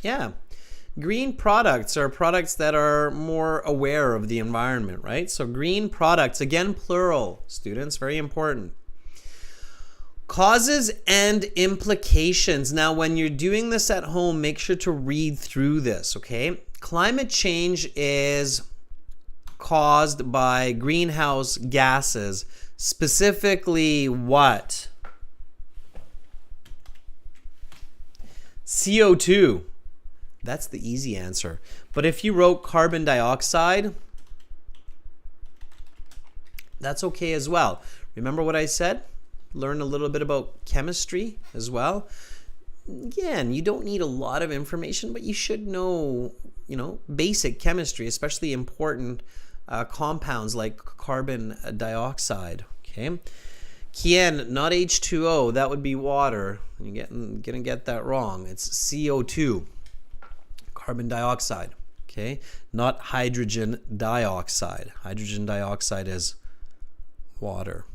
A: Yeah. Green products are products that are more aware of the environment, right? So green products, again, plural, students, very important. Causes and implications. Now, when you're doing this at home, make sure to read through this, okay? Climate change is caused by greenhouse gases. Specifically what? CO2. That's the easy answer. But if you wrote carbon dioxide, that's okay as well. Remember what I said? Learn a little bit about chemistry as well. Again, you don't need a lot of information, but you should know, basic chemistry, especially important compounds like carbon dioxide. Okay. Kien, not H2O, that would be water. You're gonna get that wrong. It's CO2, carbon dioxide. Okay, not hydrogen dioxide. Hydrogen dioxide is water.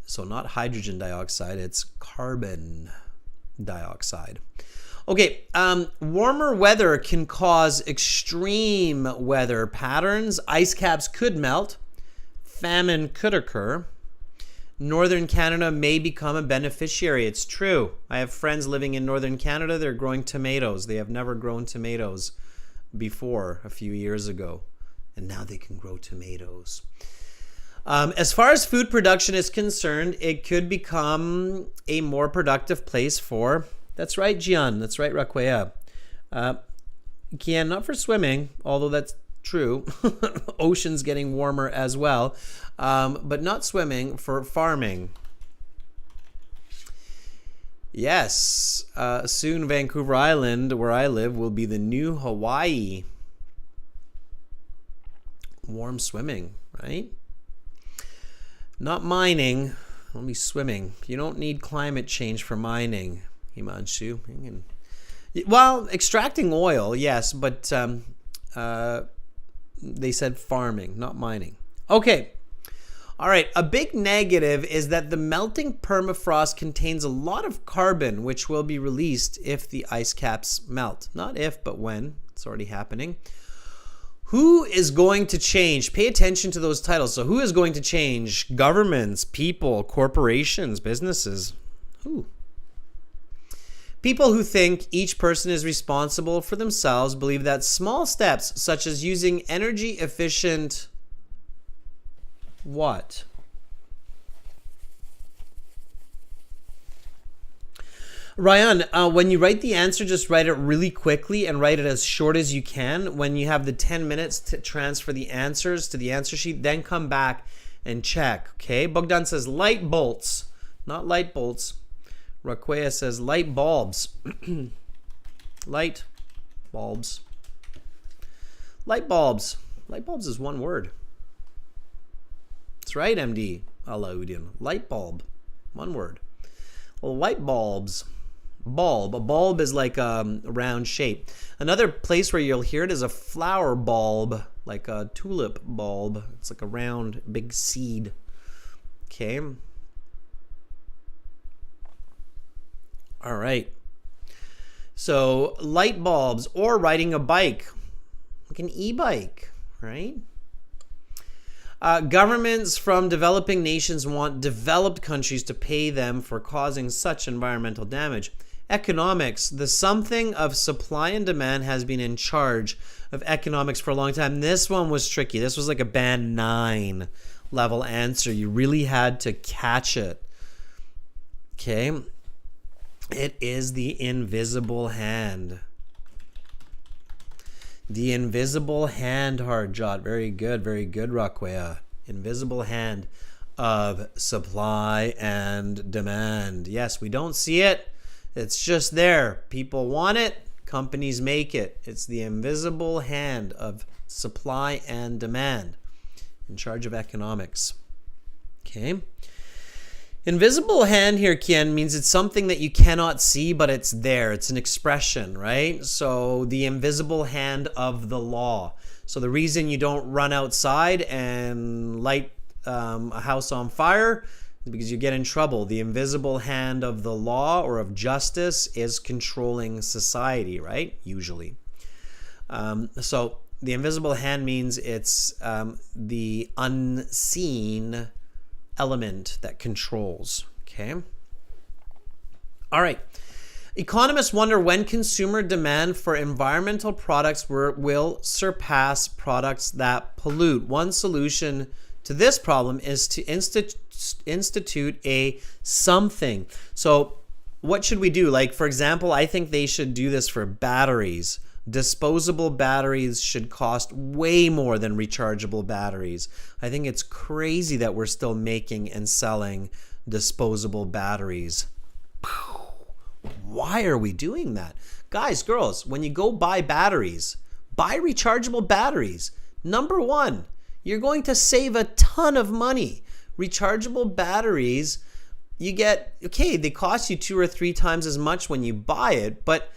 A: So not hydrogen dioxide, it's carbon dioxide. Okay, warmer weather can cause extreme weather patterns. Ice caps could melt. Famine could occur. Northern Canada may become a beneficiary. It's true. I have friends living in Northern Canada. They're growing tomatoes. They have never grown tomatoes before a few years ago. And now they can grow tomatoes. As far as food production is concerned, it could become a more productive place for, that's right, Gian, that's right, Raquea. Kian, not for swimming, although that's true. Ocean's getting warmer as well, but not swimming, for farming. Yes, soon Vancouver Island, where I live, will be the new Hawaii. Warm swimming, right? Not mining, only swimming. You don't need climate change for mining, Himanshu. Well, extracting oil, yes, but they said farming, not mining. Okay. All right. A big negative is that the melting permafrost contains a lot of carbon, which will be released if the ice caps melt. Not if, but when. It's already happening. Who is going to change? Pay attention to those titles. So who is going to change? Governments, people, corporations, businesses. Who? People who think each person is responsible for themselves believe that small steps, such as using energy efficient what? Ryan, when you write the answer, just write it really quickly and write it as short as you can. When you have the 10 minutes to transfer the answers to the answer sheet, then come back and check, okay? Bogdan says light bolts, not light bolts. Raquea says light bulbs. Light bulbs. Light bulbs. Light bulbs is one word. That's right, MD Alauddin. Light bulb. One word. Well, light bulbs. Bulb. A bulb is like a round shape. Another place where you'll hear it is a flower bulb, like a tulip bulb. It's like a round, big seed. Okay. All right. So light bulbs, or riding a bike, like an e-bike, right? Governments from developing nations want developed countries to pay them for causing such environmental damage. Economics, the something of supply and demand, has been in charge of economics for a long time. This one was tricky. This was like a band 9 level answer. You really had to catch it. Okay. It is the invisible hand. The invisible hand, Harjot. Very good, Rakwea. Invisible hand of supply and demand. Yes, we don't see it. It's just there. People want it. Companies make it. It's the invisible hand of supply and demand in charge of economics. Okay. Invisible hand here, Kian, means it's something that you cannot see, but it's there. It's an expression, right? So the invisible hand of the law. So the reason you don't run outside and light a house on fire is because you get in trouble. The invisible hand of the law or of justice is controlling society, right? Usually. So the invisible hand means it's the unseen element that controls. Okay. All right. Economists wonder when consumer demand for environmental products will surpass products that pollute. One solution to this problem is to institute a something. So what should we do? Like, for example, I think they should do this for batteries. Disposable batteries should cost way more than rechargeable batteries. I think it's crazy that we're still making and selling disposable batteries. Why are we doing that? Guys, girls, when you go buy batteries, buy rechargeable batteries. Number one, you're going to save a ton of money. Rechargeable batteries, you get, okay, they cost you 2 or 3 times as much when you buy it, but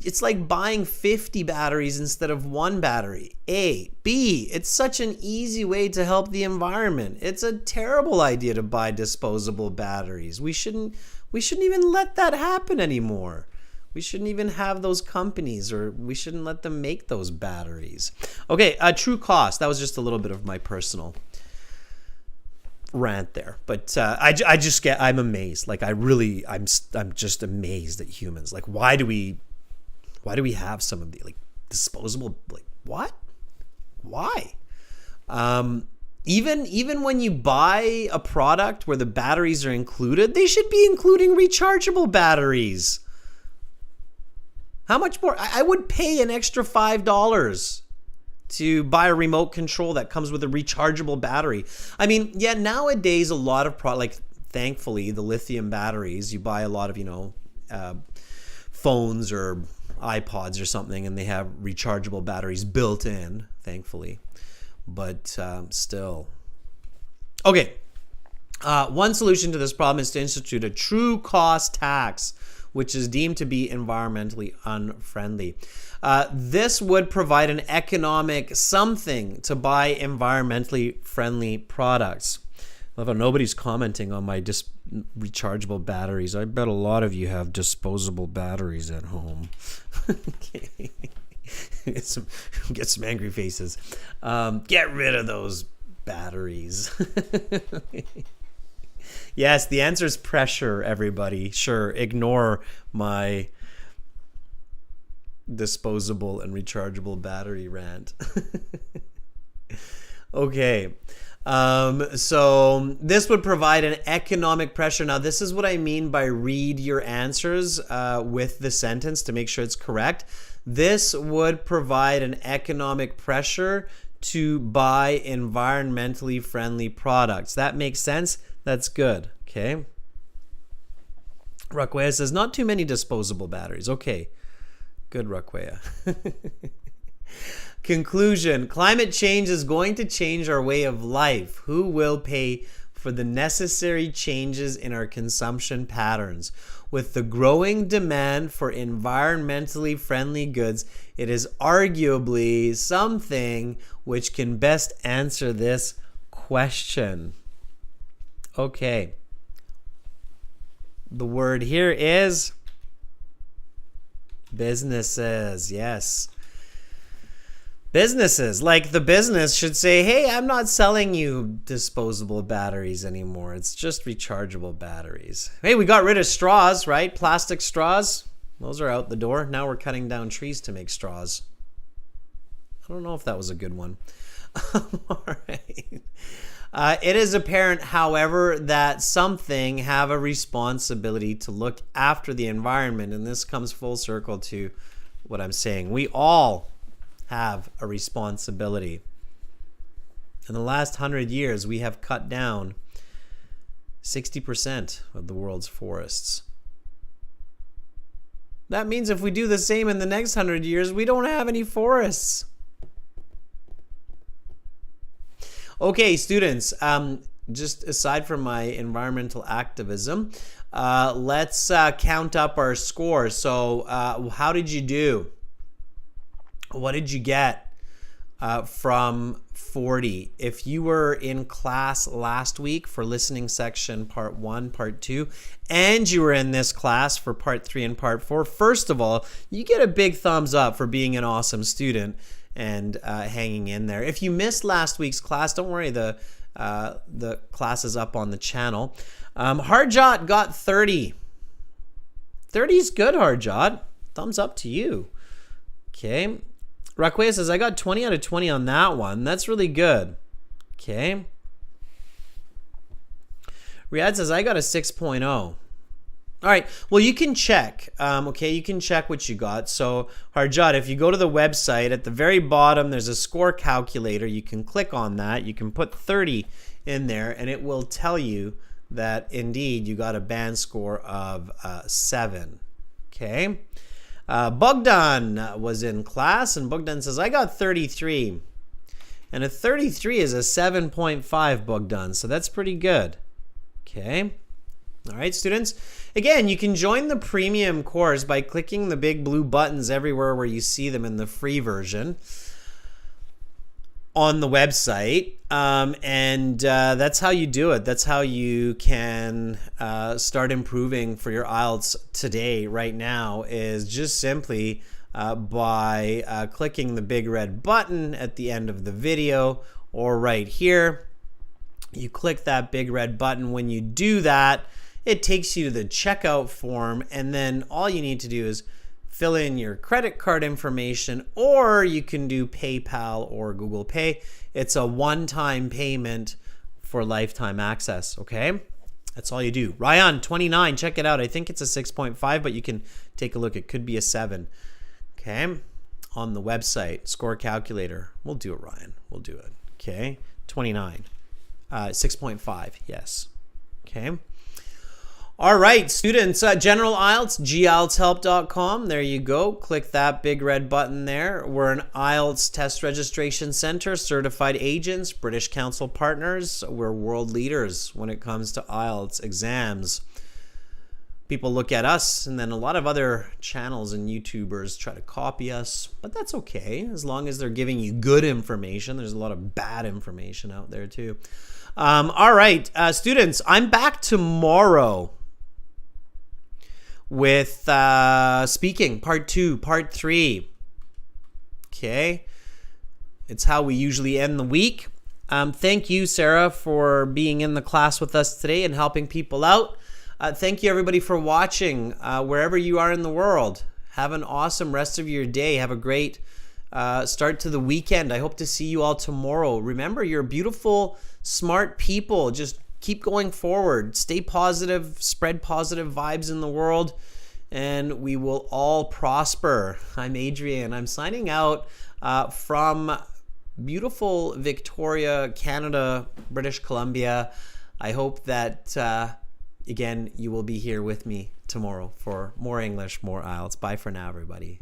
A: it's like buying 50 batteries instead of 1 battery. A. B. It's such an easy way to help the environment. It's a terrible idea to buy disposable batteries. We shouldn't even let that happen anymore. We shouldn't even have those companies, or we shouldn't let them make those batteries. Okay, true cost. That was just a little bit of my personal rant there, but I'm amazed. Like I'm just amazed at humans. Like, why do we have some of the like disposable, like what? Why? Even when you buy a product where the batteries are included, they should be including rechargeable batteries. How much more? I would pay an extra $5 to buy a remote control that comes with a rechargeable battery. I mean, yeah, nowadays a lot of like thankfully the lithium batteries, you buy a lot of, phones or iPods or something, and they have rechargeable batteries built in, thankfully. But still. Okay. One solution to this problem is to institute a true cost tax, which is deemed to be environmentally unfriendly. This would provide an economic something to buy environmentally friendly products. Love how nobody's commenting on my rechargeable batteries. I bet a lot of you have disposable batteries at home. Okay. Get some angry faces. Get rid of those batteries. Yes, the answer is pressure, everybody. Sure, ignore my disposable and rechargeable battery rant. Okay. So this would provide an economic pressure. Now, this is what I mean by read your answers with the sentence to make sure it's correct. This would provide an economic pressure to buy environmentally friendly products. That makes sense? That's good. Okay. Rakwea says, not too many disposable batteries. Okay. Good, Raquea. Conclusion. Climate change is going to change our way of life. Who will pay for the necessary changes in our consumption patterns? With the growing demand for environmentally friendly goods, it is arguably something which can best answer this question. Okay. The word here is businesses. Yes. Businesses, like the business should say, hey, I'm not selling you disposable batteries anymore. It's just rechargeable batteries. Hey, we got rid of straws, right? Plastic straws. Those are out the door. Now we're cutting down trees to make straws. I don't know if that was a good one. All right. It is apparent, however, that something have a responsibility to look after the environment. And this comes full circle to what I'm saying. We all have a responsibility. In the last 100 years, we have cut down 60% of the world's forests. That means if we do the same in the next 100 years, we don't have any forests. Okay, students, just aside from my environmental activism, let's count up our score. So how did you do? What did you get from 40? If you were in class last week for listening section part 1, part 2, and you were in this class for part 3 and part 4, first of all, you get a big thumbs up for being an awesome student and hanging in there. If you missed last week's class, don't worry, the class is up on the channel. Harjot got 30. 30 is good, Harjot. Thumbs up to you. Okay. Raquea says, I got 20 out of 20 on that one. That's really good. Okay. Riyadh says, I got a 6.0. All right. Well, you can check. Okay, you can check what you got. So, Harjot, if you go to the website, at the very bottom, there's a score calculator. You can click on that. You can put 30 in there, and it will tell you that, indeed, you got a band score of 7. Okay. Bogdan was in class, and Bogdan says, I got 33. And a 33 is a 7.5, Bogdan. So that's pretty good. Okay. All right, students. Again, you can join the premium course by clicking the big blue buttons everywhere where you see them in the free version on the website. And that's how you do it. That's how you can start improving for your IELTS today, right now, is just simply by clicking the big red button at the end of the video or right here. You click that big red button. When you do that, it takes you to the checkout form, and then all you need to do is fill in your credit card information, or you can do PayPal or Google Pay. It's a one-time payment for lifetime access, okay? That's all you do. Ryan, 29, check it out. I think it's a 6.5, but you can take a look. It could be a 7, okay? On the website, score calculator. We'll do it, Ryan. We'll do it, okay? 29, 6.5, yes, okay? All right, students, General IELTS, gieltshelp.com. There you go. Click that big red button there. We're an IELTS test registration center, certified agents, British Council partners. We're world leaders when it comes to IELTS exams. People look at us, and then a lot of other channels and YouTubers try to copy us, but that's okay as long as they're giving you good information. There's a lot of bad information out there too. All right, students, I'm back tomorrow with speaking, part 2, part 3. Okay. It's how we usually end the week. Thank you, Sarah, for being in the class with us today and helping people out. Thank you, everybody, for watching wherever you are in the world. Have an awesome rest of your day. Have a great start to the weekend. I hope to see you all tomorrow. Remember, you're beautiful, smart people. Just keep going forward. Stay positive. Spread positive vibes in the world, and we will all prosper. I'm Adrian. I'm signing out from beautiful Victoria, Canada, British Columbia. I hope that, again, you will be here with me tomorrow for more English, more IELTS. Bye for now, everybody.